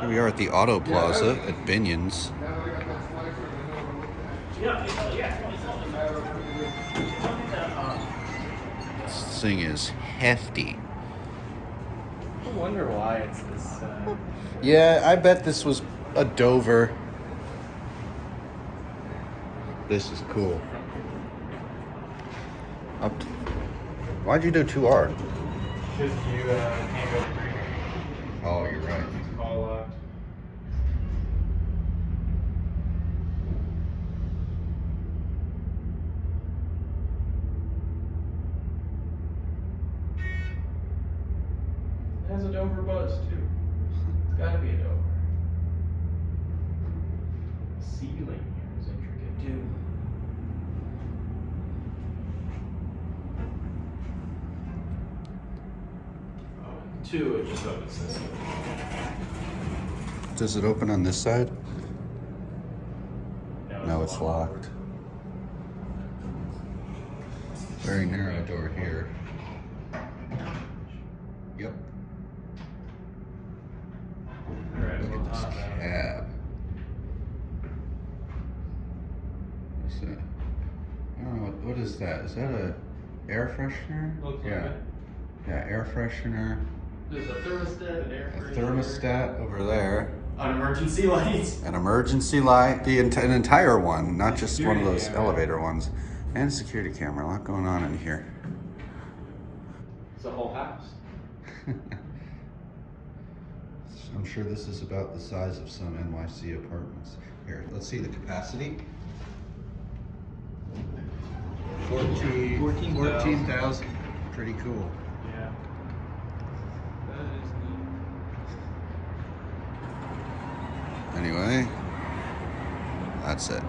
Here we are at the Auto Plaza at Binion's. This thing is hefty. I wonder why it's this. Yeah, I bet this was a Dover. This is cool. Why'd you do 2R? Because you can't go through here. Oh, you're right. It's all locked. It has a Dover buzz too. It's gotta be a Dover. The ceiling here is intricate too. Oh, two, it just opens this way. Does it open on this side? No, it's locked. locked. Very narrow door here. Yep. Alright, Look well, at this top out. cab. What's that? I don't know, what is that? Is that a air freshener? Looks like Yeah. it. Yeah, air freshener. There's a thermostat, an air A conditioner, thermostat over there. an emergency light. An emergency light. An entire one, not just one of those Security camera. elevator ones. And a security camera. A lot going on in here. It's a whole house. I'm sure this is about the size of some NYC apartments. Here, let's see the capacity. 14,000. Pretty cool. Yeah. That is neat. Anyway, that's it.